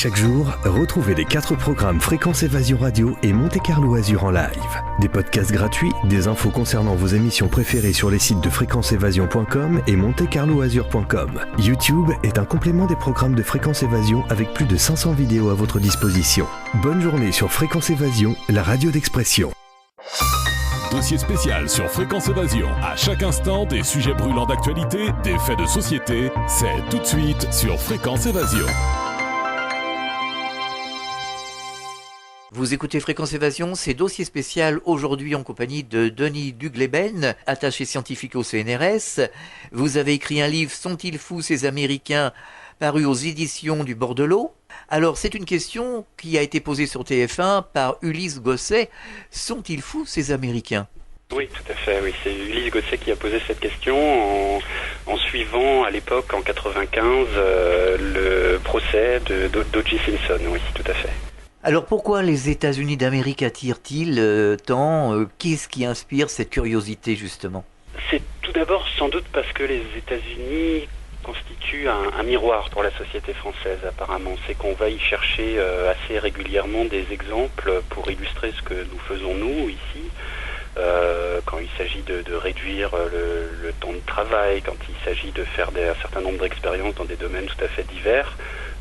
Chaque jour, retrouvez les 4 programmes Fréquence Évasion Radio et Monte Carlo Azur en live. Des podcasts gratuits, des infos concernant vos émissions préférées sur les sites de fréquenceévasion.com et montecarloazur.com. YouTube est un complément des programmes de Fréquence Évasion avec plus de 500 vidéos à votre disposition. Bonne journée sur Fréquence Évasion, la radio d'expression. Dossier spécial sur Fréquence Évasion. À chaque instant, des sujets brûlants d'actualité, des faits de société. C'est tout de suite sur Fréquence Évasion. Vous écoutez Fréquence Évasion, c'est dossier spécial aujourd'hui en compagnie de Denis Dugleben, attaché scientifique au CNRS. Vous avez écrit un livre « Sont-ils fous ces Américains ?» paru aux éditions du Bordelot. Alors c'est une question qui a été posée sur TF1 par Ulysse Gosset. Sont-ils fous ces Américains ? Oui, tout à fait. Oui. C'est Ulysse Gosset qui a posé cette question en suivant à l'époque, en 95, le procès d'O.J. Simpson. Oui, tout à fait. Alors pourquoi les États-Unis d'Amérique attirent-ils tant Qu'est-ce qui inspire cette curiosité justement ? C'est tout d'abord sans doute parce que les États-Unis constituent un miroir pour la société française apparemment. C'est qu'on va y chercher assez régulièrement des exemples pour illustrer ce que nous faisons nous ici. Quand il s'agit de réduire le temps de travail, quand il s'agit de faire un certain nombre d'expériences dans des domaines tout à fait divers,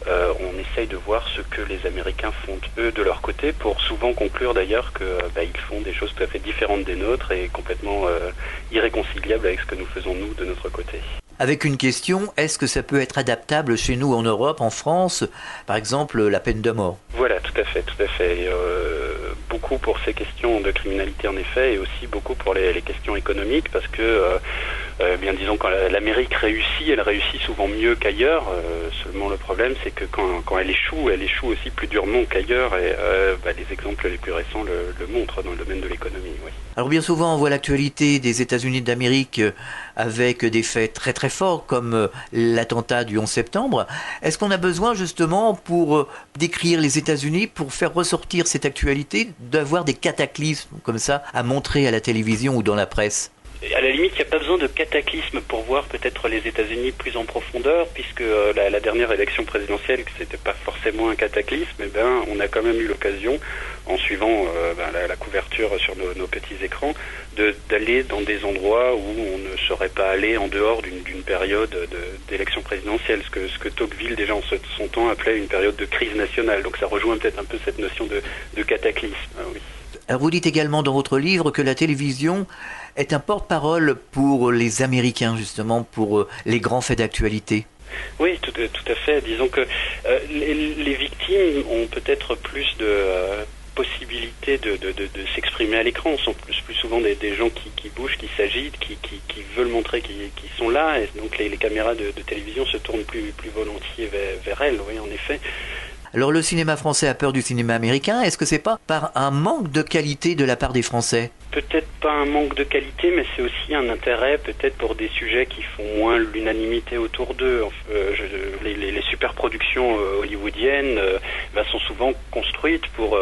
on essaye de voir ce que les Américains font eux de leur côté pour souvent conclure d'ailleurs que ils font des choses tout à fait différentes des nôtres et complètement irréconciliables avec ce que nous faisons nous de notre côté. Avec une question, est-ce que ça peut être adaptable chez nous en Europe, en France, par exemple la peine de mort ? Voilà, tout à fait. Beaucoup pour ces questions de criminalité en effet, et aussi beaucoup pour les questions économiques, parce que, bien disons, quand l'Amérique réussit, elle réussit souvent mieux qu'ailleurs. Seulement le problème, c'est que quand elle échoue aussi plus durement qu'ailleurs, et les exemples les plus récents le montrent dans le domaine de l'économie. Oui. Alors bien souvent, on voit l'actualité des États-Unis d'Amérique avec des faits très très forts, comme l'attentat du 11 septembre. Est-ce qu'on a besoin justement, pour décrire les États-Unis, pour faire ressortir cette actualité, d'avoir des cataclysmes comme ça à montrer à la télévision ou dans la presse ? À la limite, il n'y a pas besoin de cataclysme pour voir peut-être les États-Unis plus en profondeur, puisque la dernière élection présidentielle, c'était pas forcément un cataclysme, on a quand même eu l'occasion, en suivant la couverture sur nos petits écrans, d'aller dans des endroits où on ne serait pas allé en dehors d'une période d'élection présidentielle, ce que Tocqueville déjà en son temps appelait une période de crise nationale. Donc ça rejoint peut-être un peu cette notion de cataclysme. Oui. Alors vous dites également dans votre livre que la télévision est un porte-parole pour les Américains, justement, pour les grands faits d'actualité. Oui, tout à fait. Disons que les victimes ont peut-être plus de possibilités de s'exprimer à l'écran. Ce sont plus souvent des gens qui bougent, qui s'agitent, qui veulent montrer qu'ils sont là. Et donc les caméras de télévision se tournent plus volontiers vers elles, oui, en effet. Alors le cinéma français a peur du cinéma américain. Est-ce que c'est pas par un manque de qualité de la part des Français ? Peut-être pas un manque de qualité, mais c'est aussi un intérêt peut-être pour des sujets qui font moins l'unanimité autour d'eux. Les superproductions hollywoodiennes sont souvent construites pour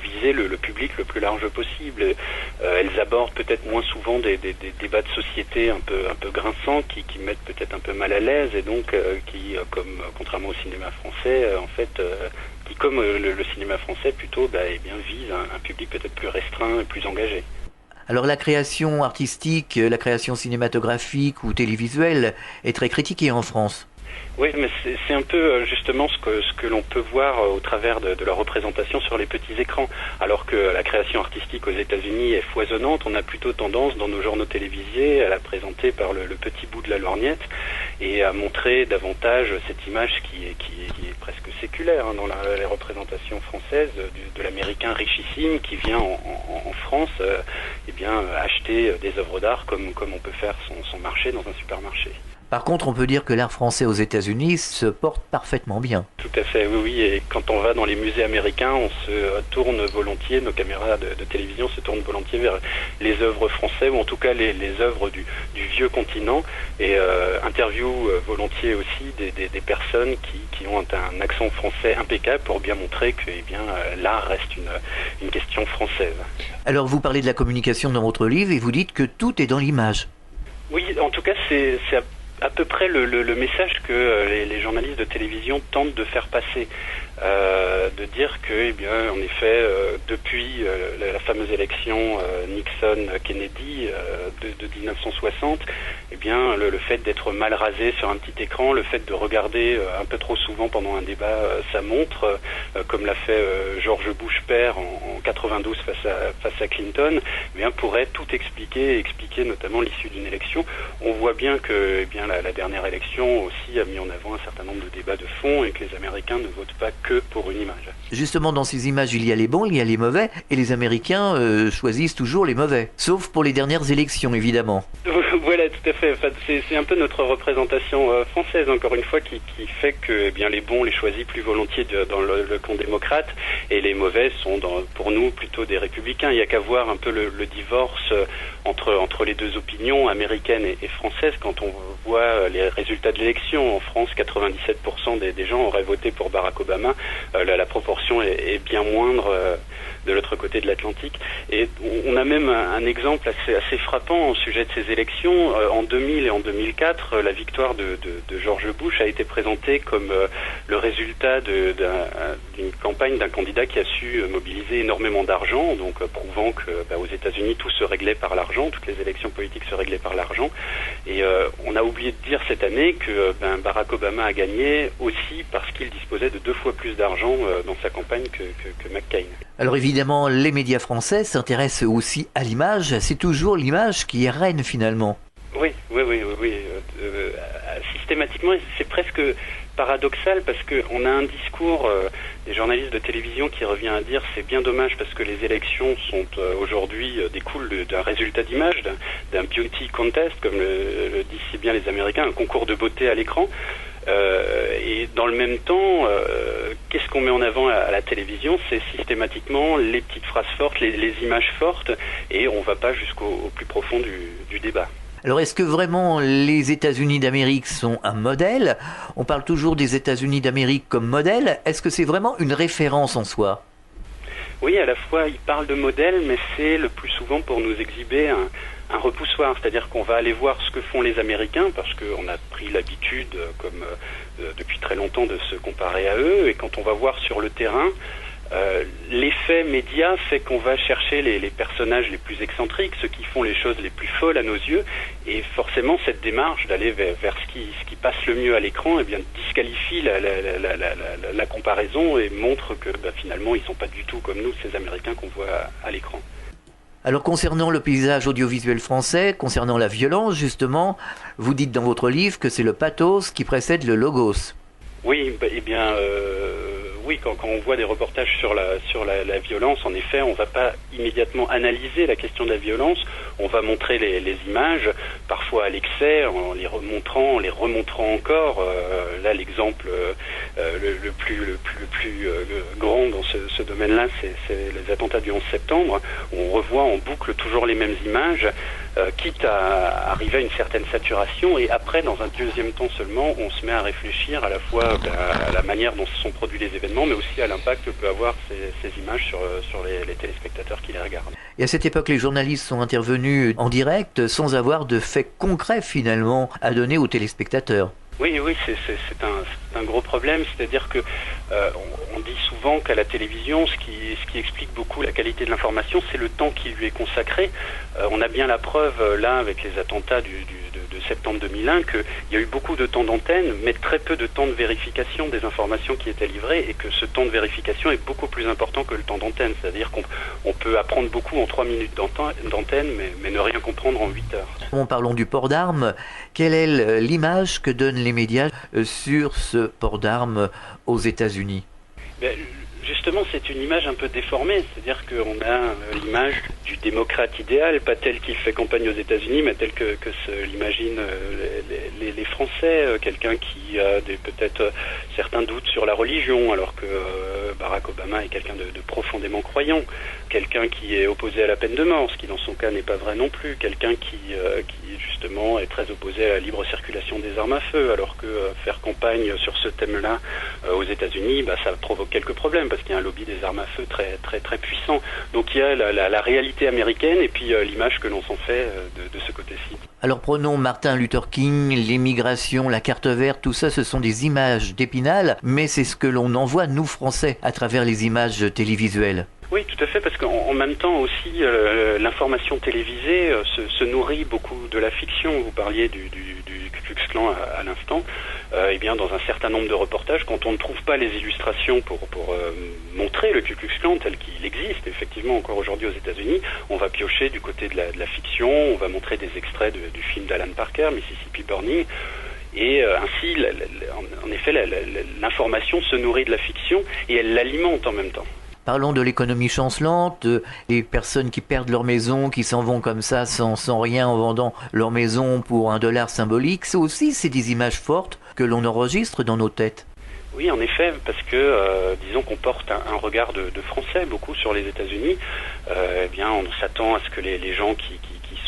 viser le public le plus large possible. Elles abordent peut-être moins souvent des débats de société un peu grinçants qui mettent peut-être un peu mal à l'aise et donc comme contrairement au cinéma français qui, comme le cinéma français, plutôt vise un public peut-être plus restreint et plus engagé. Alors la création artistique, la création cinématographique ou télévisuelle est très critiquée en France. Oui, mais c'est un peu justement ce que l'on peut voir au travers de la représentation sur les petits écrans. Alors que la création artistique aux États-Unis est foisonnante, on a plutôt tendance dans nos journaux télévisés à la présenter par le petit bout de la lorgnette et à montrer davantage cette image qui est presque séculaire dans les représentations françaises de l'Américain richissime qui vient en France acheter des œuvres d'art comme on peut faire son marché dans un supermarché. Par contre, on peut dire que l'art français aux États-Unis se porte parfaitement bien. Tout à fait, oui. Et quand on va dans les musées américains, on se tourne volontiers, nos caméras de télévision se tournent volontiers vers les œuvres françaises, ou en tout cas les œuvres du vieux continent, et interviewent volontiers aussi des personnes qui ont un accent français impeccable pour bien montrer que l'art reste une question française. Alors vous parlez de la communication dans votre livre et vous dites que tout est dans l'image. Oui, en tout cas, c'est à peu près le message que les journalistes de télévision tentent de faire passer. de dire que, eh bien, en effet, depuis la fameuse élection Nixon-Kennedy de 1960, eh bien, le fait d'être mal rasé sur un petit écran, le fait de regarder un peu trop souvent pendant un débat sa montre, comme l'a fait George Bush père en 92 face à Clinton, eh bien, pourrait tout expliquer notamment l'issue d'une élection. On voit bien que, eh bien, la dernière élection aussi a mis en avant un certain nombre de débats de fond et que les Américains ne votent pas que pour une image. Justement, dans ces images, il y a les bons, il y a les mauvais, et les Américains choisissent toujours les mauvais. Sauf pour les dernières élections, évidemment. Voilà, tout à fait. Enfin, c'est un peu notre représentation française, encore une fois, qui fait que, eh bien, les bons les choisissent plus volontiers dans le camp démocrate, et les mauvais sont pour nous plutôt des républicains. Il n'y a qu'à voir un peu le divorce entre les deux opinions, américaines et françaises. Quand on voit les résultats de l'élection, en France, 97% des gens auraient voté pour Barack Obama. La proportion est bien moindre de l'autre côté de l'Atlantique. Et on a même un exemple assez frappant au sujet de ces élections. En 2000 et en 2004, la victoire de George Bush a été présentée comme le résultat d'une campagne d'un candidat qui a su mobiliser énormément d'argent, donc prouvant que aux États-Unis tout se réglait par l'argent, toutes les élections politiques se réglaient par l'argent. Et on a oublié de dire cette année que Barack Obama a gagné aussi parce qu'il disposait de 2 fois plus d'argent dans sa campagne que McCain. Alors évidemment, les médias français s'intéressent aussi à l'image. C'est toujours l'image qui est reine finalement. Oui. Systématiquement, c'est presque paradoxal parce qu'on a un discours des journalistes de télévision qui revient à dire c'est bien dommage parce que les élections sont aujourd'hui découlent d'un résultat d'image, d'un beauty contest, comme le disent si bien les Américains, un concours de beauté à l'écran. Et dans le même temps, qu'est-ce qu'on met en avant à la télévision? C'est systématiquement les petites phrases fortes, les images fortes, et on ne va pas jusqu'au plus profond du débat. Alors est-ce que vraiment les États-Unis d'Amérique sont un modèle? On parle toujours des États-Unis d'Amérique comme modèle. Est-ce que c'est vraiment une référence en soi? Oui, à la fois, ils parlent de modèle, mais c'est le plus souvent pour nous exhiber un repoussoir, c'est-à-dire qu'on va aller voir ce que font les Américains, parce qu'on a pris l'habitude, comme depuis très longtemps, de se comparer à eux, et quand on va voir sur le terrain, l'effet média fait qu'on va chercher les personnages les plus excentriques, ceux qui font les choses les plus folles à nos yeux, et forcément cette démarche d'aller vers ce qui passe le mieux à l'écran, eh bien disqualifie la comparaison et montre que finalement ils sont pas du tout comme nous, ces Américains qu'on voit à l'écran. Alors concernant le paysage audiovisuel français, concernant la violence justement, vous dites dans votre livre que c'est le pathos qui précède le logos. Oui, oui, quand on voit des reportages sur la violence, en effet, on ne va pas immédiatement analyser la question de la violence, on va montrer les images, parfois à l'excès, en les remontrant encore. Là, l'exemple le plus grand dans ce domaine-là, c'est les attentats du 11 septembre, où on revoit en boucle toujours les mêmes images, quitte à arriver à une certaine saturation, et après, dans un deuxième temps seulement, on se met à réfléchir à la fois à la manière dont se sont produits les événements, mais aussi à l'impact que peut avoir ces images sur les téléspectateurs qui les regardent. Et à cette époque, les journalistes sont intervenus en direct sans avoir de faits concrets finalement à donner aux téléspectateurs. Oui, c'est un gros problème, c'est-à-dire que on dit souvent qu'à la télévision, ce qui explique beaucoup la qualité de l'information, c'est le temps qui lui est consacré. On a bien la preuve là avec les attentats de septembre 2001 qu'il y a eu beaucoup de temps d'antenne, mais très peu de temps de vérification des informations qui étaient livrées, et que ce temps de vérification est beaucoup plus important que le temps d'antenne. C'est-à-dire qu'on peut apprendre beaucoup en 3 minutes d'antenne, mais ne rien comprendre en 8 heures. En parlant du port d'armes, quelle est l'image que donnent les médias sur ce port d'armes aux États-Unis? Justement, c'est une image un peu déformée, c'est-à-dire qu'on a l'image du démocrate idéal, pas tel qu'il fait campagne aux États-Unis, mais tel que se l'imaginent les Français, quelqu'un qui a peut-être certains doutes sur la religion, alors que Barack Obama est quelqu'un de profondément croyant, quelqu'un qui est opposé à la peine de mort, ce qui dans son cas n'est pas vrai non plus, quelqu'un qui justement est très opposé à la libre circulation des armes à feu, alors que faire campagne sur ce thème-là aux États-Unis, ça provoque quelques problèmes, parce qu'il y a un lobby des armes à feu très, très, très puissant. Donc il y a la réalité américaine et puis l'image que l'on s'en fait de ce côté-ci. Alors prenons Martin Luther King, l'immigration, la carte verte, tout ça, ce sont des images d'Épinal, mais c'est ce que l'on envoie, nous Français, à travers les images télévisuelles. Oui, tout à fait, parce qu'en même temps aussi, l'information télévisée se nourrit beaucoup de la fiction. Vous parliez du Ku Klux Klan à l'instant. Eh bien, dans un certain nombre de reportages, quand on ne trouve pas les illustrations pour montrer le Ku Klux Klan tel qu'il existe, effectivement, encore aujourd'hui aux États-Unis, on va piocher du côté de la fiction, on va montrer des extraits du film d'Alan Parker, Mississippi Burning. Et ainsi, en effet, l'information se nourrit de la fiction et elle l'alimente en même temps. Parlons de l'économie chancelante, des personnes qui perdent leur maison, qui s'en vont comme ça sans rien en vendant leur maison pour $1 symbolique. C'est des images fortes que l'on enregistre dans nos têtes. Oui, en effet, parce que disons qu'on porte un regard de Français beaucoup sur les États-Unis. Eh bien, on s'attend à ce que les gens qui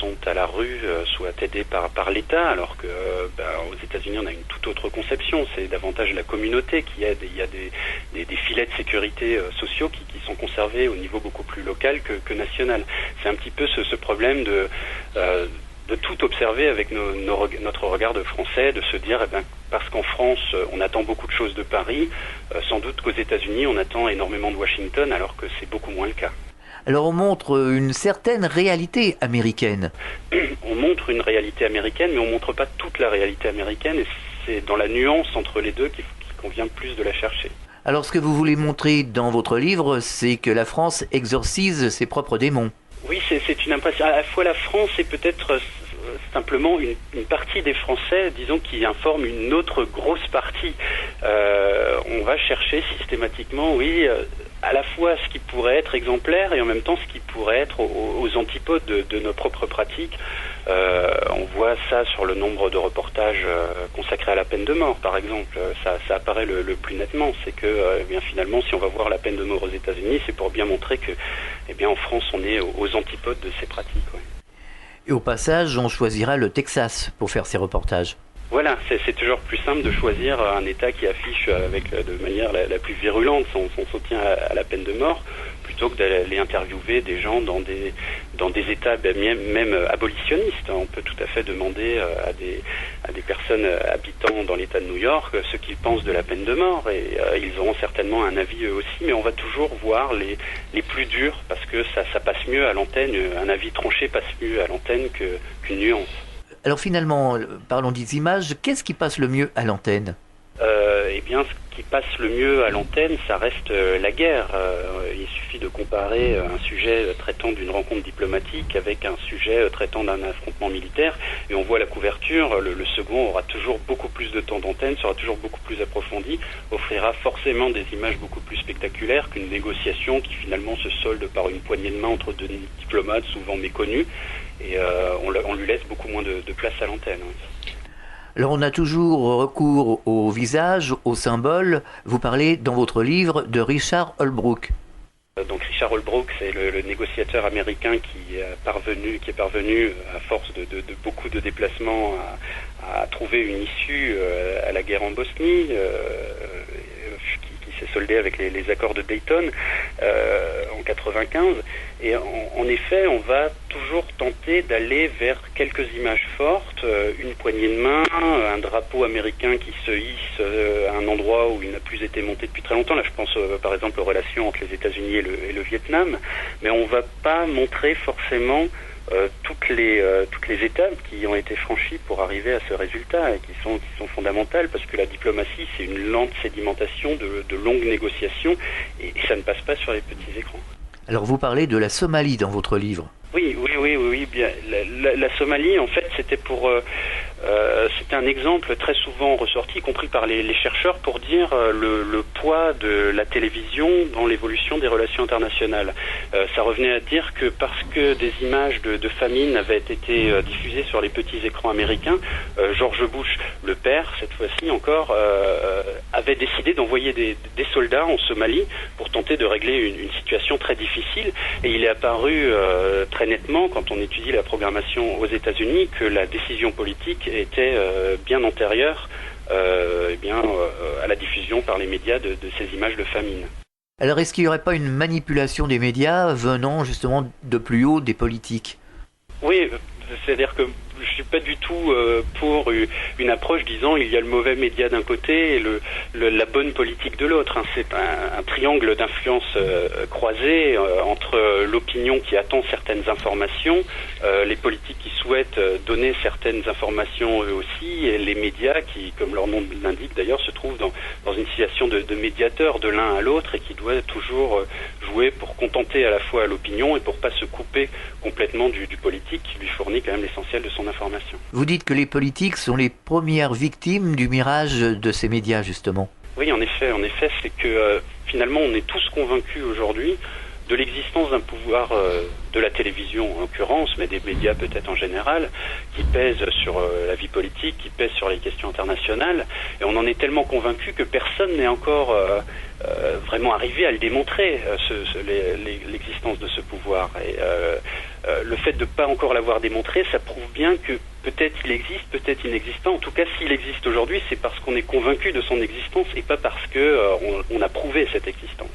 sont à la rue soient aidés par l'État, alors que aux États-Unis on a une toute autre conception. C'est davantage la communauté qui aide. Il y a des filets de sécurité sociaux qui sont conservés au niveau beaucoup plus local que national. C'est un petit peu ce problème de tout observer avec notre regard de Français, de se dire, parce qu'en France, on attend beaucoup de choses de Paris, sans doute qu'aux États-Unis, on attend énormément de Washington, alors que c'est beaucoup moins le cas. Alors on montre une certaine réalité américaine. On montre une réalité américaine, mais on ne montre pas toute la réalité américaine, et c'est dans la nuance entre les deux qu'il convient plus de la chercher. Alors ce que vous voulez montrer dans votre livre, c'est que la France exorcise ses propres démons. Oui, c'est une impression. À la fois la France et peut-être simplement une partie des Français, disons, qui informe une autre grosse partie. On va chercher systématiquement, oui, à la fois ce qui pourrait être exemplaire et en même temps ce qui pourrait être aux antipodes de nos propres pratiques. On voit ça sur le nombre de reportages consacrés à la peine de mort, par exemple. Ça apparaît le plus nettement. C'est que, bien finalement, si on va voir la peine de mort aux États-Unis, c'est pour bien montrer que, bien, en France, on est aux antipodes de ces pratiques. Ouais. Et au passage, on choisira le Texas pour faire ces reportages. Voilà, c'est toujours plus simple de choisir un État qui affiche de manière la plus virulente son soutien à la peine de mort, plutôt que d'aller interviewer des gens dans des États même abolitionnistes. On peut tout à fait demander à des personnes habitant dans l'État de New York ce qu'ils pensent de la peine de mort, et ils auront certainement un avis eux aussi, mais on va toujours voir les plus durs, parce que ça passe mieux à l'antenne, un avis tranché passe mieux à l'antenne qu'une nuance. Alors finalement, parlons des images, qu'est-ce qui passe le mieux à l'antenne ? Eh bien, ce qui passe le mieux à l'antenne, ça reste la guerre. Il suffit de comparer un sujet traitant d'une rencontre diplomatique avec un sujet traitant d'un affrontement militaire, et on voit la couverture. Le second aura toujours beaucoup plus de temps d'antenne, sera toujours beaucoup plus approfondi, offrira forcément des images beaucoup plus spectaculaires qu'une négociation qui finalement se solde par une poignée de main entre deux diplomates souvent méconnus, et on lui laisse beaucoup moins de place à l'antenne. Oui. Alors on a toujours recours au visage, au symbole. Vous parlez dans votre livre de Richard Holbrooke. Donc Richard Holbrooke, c'est le négociateur américain qui est parvenu à force de beaucoup de déplacements à trouver une issue à la guerre en Bosnie, qui s'est soldée avec les accords de Dayton en 95. Et en effet, on va toujours tenter d'aller vers quelques images fortes, une poignée de main, un drapeau américain qui se hisse à un endroit où il n'a plus été monté depuis très longtemps. Là, je pense par exemple aux relations entre les États-Unis et le Vietnam. Mais on ne va pas montrer forcément toutes les étapes qui ont été franchies pour arriver à ce résultat, et qui sont fondamentales, parce que la diplomatie, c'est une lente sédimentation de longues négociations, et ça ne passe pas sur les petits écrans. Alors vous parlez de la Somalie dans votre livre. Oui, bien. La Somalie, en fait, c'était c'était un exemple très souvent ressorti, y compris par les chercheurs, pour dire le poids de la télévision dans l'évolution des relations internationales. Ça revenait à dire que parce que des images de famine avaient été diffusées sur les petits écrans américains, George Bush, le père, cette fois-ci encore, avait décidé d'envoyer des soldats en Somalie pour tenter de régler une situation très difficile. Et il est apparu très nettement, quand on étudie la programmation aux États-Unis, que la décision politique était bien antérieure à la diffusion par les médias de ces images de famine. Alors est-ce qu'il n'y aurait pas une manipulation des médias venant justement de plus haut des politiques ? Oui, c'est-à-dire que je suis pas du tout pour une approche disant il y a le mauvais média d'un côté et la bonne politique de l'autre. C'est un triangle d'influence croisée entre l'opinion qui attend certaines informations, les politiques qui souhaitent donner certaines informations eux aussi, et les médias qui, comme leur nom l'indique d'ailleurs, se trouvent dans une situation de médiateur de l'un à l'autre et qui doit toujours jouer pour contenter à la fois l'opinion et pour pas se couper complètement du politique qui lui fournit quand même l'essentiel de son information. Vous dites que les politiques sont les premières victimes du mirage de ces médias, justement. Oui, en effet, c'est que finalement on est tous convaincus aujourd'hui de l'existence d'un pouvoir de la télévision en l'occurrence, mais des médias peut-être en général, qui pèse sur la vie politique, qui pèse sur les questions internationales, et on en est tellement convaincu que personne n'est encore vraiment arrivé à le démontrer, l'existence de ce pouvoir. Et le fait de ne pas encore l'avoir démontré, ça prouve bien que peut-être il existe, peut-être il n'existe pas. En tout cas, s'il existe aujourd'hui, c'est parce qu'on est convaincu de son existence et pas parce que on a prouvé cette existence.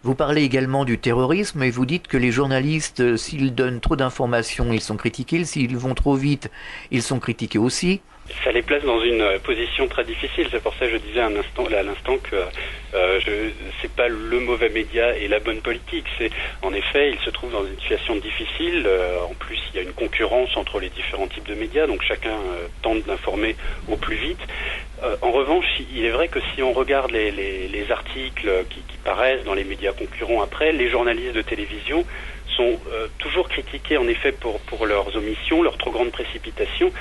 Vous parlez également du terrorisme et vous dites que les journalistes, s'ils donnent trop d'informations, ils sont critiqués. S'ils vont trop vite, ils sont critiqués aussi. Ça les place dans une position très difficile. C'est pour ça que je disais à l'instant que c'est pas le mauvais média et la bonne politique. C'est en effet, ils se trouvent dans une situation difficile. En plus, il y a une concurrence entre les différents types de médias, donc chacun tente d'informer au plus vite. En revanche, il est vrai que si on regarde les articles qui paraissent dans les médias concurrents après, les journalistes de télévision sont toujours critiqués en effet pour leurs omissions, leur trop grande précipitation.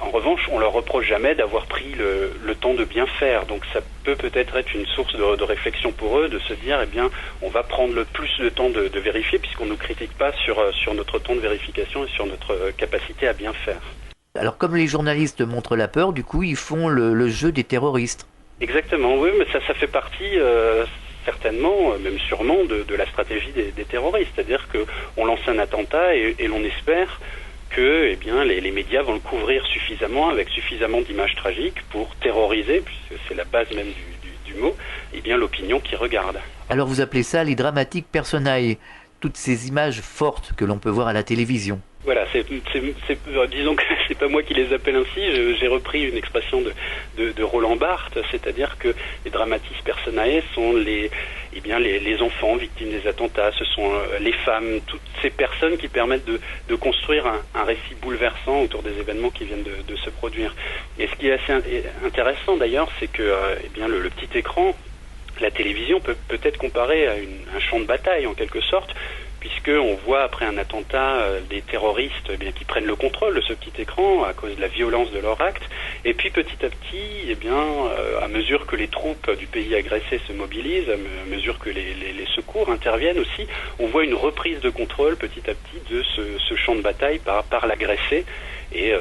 En revanche, on leur reproche jamais d'avoir pris le temps de bien faire. Donc ça peut-être être une source de réflexion pour eux, de se dire eh bien on va prendre le plus de temps de vérifier puisqu'on ne nous critique pas sur notre temps de vérification et sur notre capacité à bien faire. Alors comme les journalistes montrent la peur, du coup ils font le jeu des terroristes. Exactement, oui, mais ça fait partie certainement, même sûrement, de la stratégie des terroristes. C'est-à-dire qu'on lance un attentat et l'on espère que eh bien, les médias vont le couvrir suffisamment, avec suffisamment d'images tragiques pour terroriser, puisque c'est la base même du mot, eh bien, l'opinion qui regarde. Alors vous appelez ça les dramatiques personae, toutes ces images fortes que l'on peut voir à la télévision. Voilà, disons que c'est pas moi qui les appelle ainsi, j'ai repris une expression de Roland Barthes, c'est-à-dire que les dramatis personae sont les enfants victimes des attentats, ce sont les femmes, toutes ces personnes qui permettent de construire un récit bouleversant autour des événements qui viennent de se produire. Et ce qui est assez intéressant d'ailleurs, c'est que le petit écran, la télévision peut être comparée à un champ de bataille en quelque sorte, puisqu'on voit après un attentat des terroristes qui prennent le contrôle de ce petit écran à cause de la violence de leur acte, et puis petit à petit, à mesure que les troupes du pays agressé se mobilisent, à mesure que les secours interviennent aussi, on voit une reprise de contrôle petit à petit de ce champ de bataille par l'agressé, et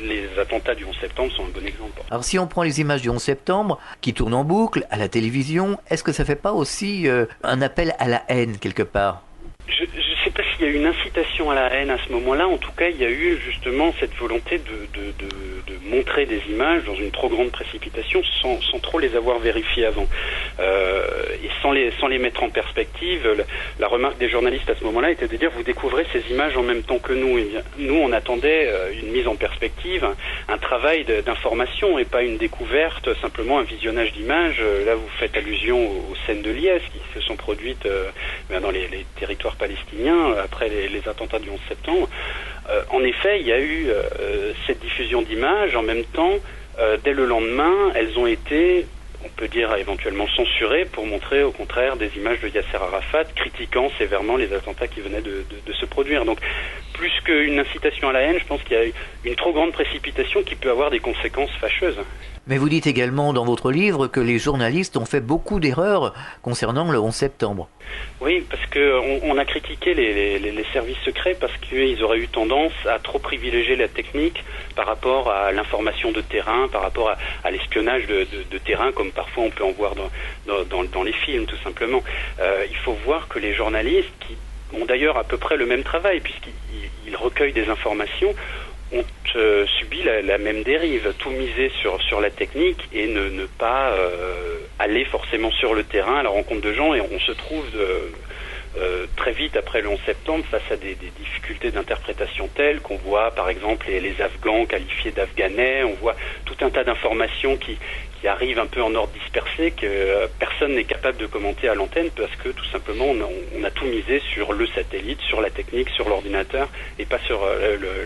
les attentats du 11 septembre sont un bon exemple. Alors si on prend les images du 11 septembre, qui tournent en boucle à la télévision, est-ce que ça fait pas aussi un appel à la haine quelque part ? Je ne sais pas s'il y a eu une incitation à la haine à ce moment-là. En tout cas, il y a eu justement cette volonté de montrer des images dans une trop grande précipitation sans trop les avoir vérifiées avant. Et sans les mettre en perspective. La remarque des journalistes à ce moment-là était de dire vous découvrez ces images en même temps que nous. Et bien, nous, on attendait une mise en perspective, un travail d'information et pas une découverte, simplement un visionnage d'images. Là, vous faites allusion aux scènes de liesse qui se sont produites dans les territoires palestiniens après les attentats du 11 septembre. En effet, il y a eu cette diffusion d'images. En même temps, dès le lendemain, elles ont été, on peut dire, éventuellement censurées pour montrer au contraire des images de Yasser Arafat critiquant sévèrement les attentats qui venaient de se produire. Donc, plus qu'une incitation à la haine, je pense qu'il y a une trop grande précipitation qui peut avoir des conséquences fâcheuses. Mais vous dites également dans votre livre que les journalistes ont fait beaucoup d'erreurs concernant le 11 septembre. Oui, parce qu'on a critiqué les services secrets parce qu'ils auraient eu tendance à trop privilégier la technique par rapport à l'information de terrain, par rapport à l'espionnage de terrain, comme parfois on peut en voir dans les films, tout simplement. Il faut voir que les journalistes, qui ont d'ailleurs à peu près le même travail, puisqu'ils recueillent des informations, ont subi la même dérive, tout miser sur la technique et ne pas aller forcément sur le terrain à la rencontre de gens, et on se trouve très vite après le 11 septembre face à des difficultés d'interprétation telles qu'on voit par exemple les Afghans qualifiés d'Afghanais, on voit tout un tas d'informations qui arrivent un peu en ordre dispersé que personne n'est capable de commenter à l'antenne parce que tout simplement on a tout misé sur le satellite, sur la technique, sur l'ordinateur et pas sur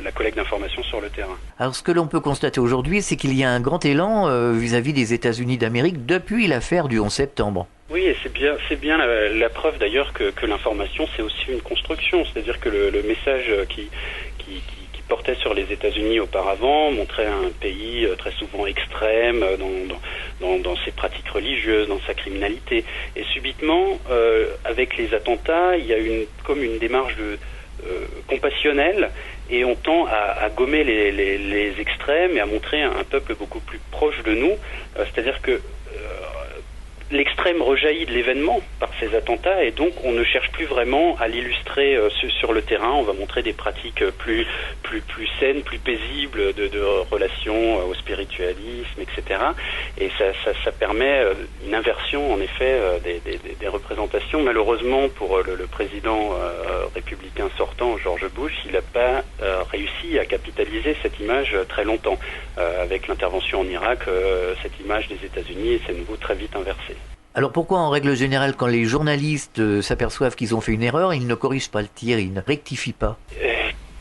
la collecte d'informations sur le terrain. Alors ce que l'on peut constater aujourd'hui, c'est qu'il y a un grand élan vis-à-vis des États-Unis d'Amérique depuis l'affaire du 11 septembre. Oui, et c'est bien la preuve d'ailleurs que l'information c'est aussi une construction, c'est-à-dire que le message qui portait sur les États-Unis auparavant montrait un pays très souvent extrême dans ses pratiques religieuses, dans sa criminalité. Et subitement, avec les attentats, il y a comme une démarche compassionnelle et on tend à gommer les extrêmes et à montrer un peuple beaucoup plus proche de nous. C'est-à-dire que l'extrême rejaillit de l'événement par ces attentats et donc on ne cherche plus vraiment à l'illustrer sur le terrain. On va montrer des pratiques plus saines, plus paisibles de relations au spiritualisme, etc. Et ça permet une inversion en effet des représentations. Malheureusement pour le président républicain sortant, George Bush, il n'a pas réussi à capitaliser cette image très longtemps. Avec l'intervention en Irak, cette image des États-Unis s'est nouveau très vite inversée. Alors pourquoi en règle générale quand les journalistes s'aperçoivent qu'ils ont fait une erreur, ils ne corrigent pas le tir, ils ne rectifient pas?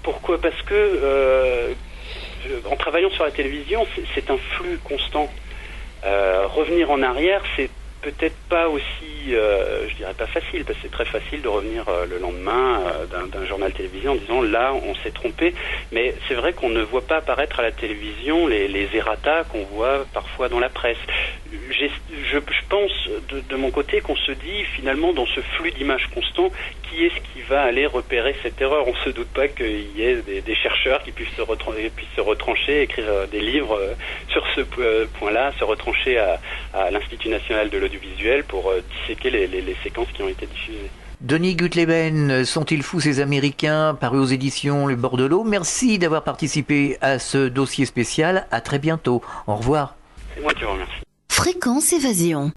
Pourquoi? Parce que en travaillant sur la télévision, c'est un flux constant. Revenir en arrière, c'est peut-être pas aussi, je dirais pas facile, parce que c'est très facile de revenir le lendemain d'un journal télévisé en disant là on s'est trompé, mais c'est vrai qu'on ne voit pas apparaître à la télévision les errata qu'on voit parfois dans la presse. Je pense de mon côté qu'on se dit finalement dans ce flux d'images constant, qui est-ce qui va aller repérer cette erreur? On se doute pas qu'il y ait des chercheurs qui puissent se retrancher, écrire des livres sur ce point-là, se retrancher à l'Institut national de l'audiovisuel pour disséquer les séquences qui ont été diffusées. Denis Gutleben, Sont-ils fous ces Américains, paru aux éditions Le Bord de l'eau. Merci d'avoir participé à ce dossier spécial. À très bientôt. Au revoir. C'est moi qui vous remercie. Fréquence Évasion.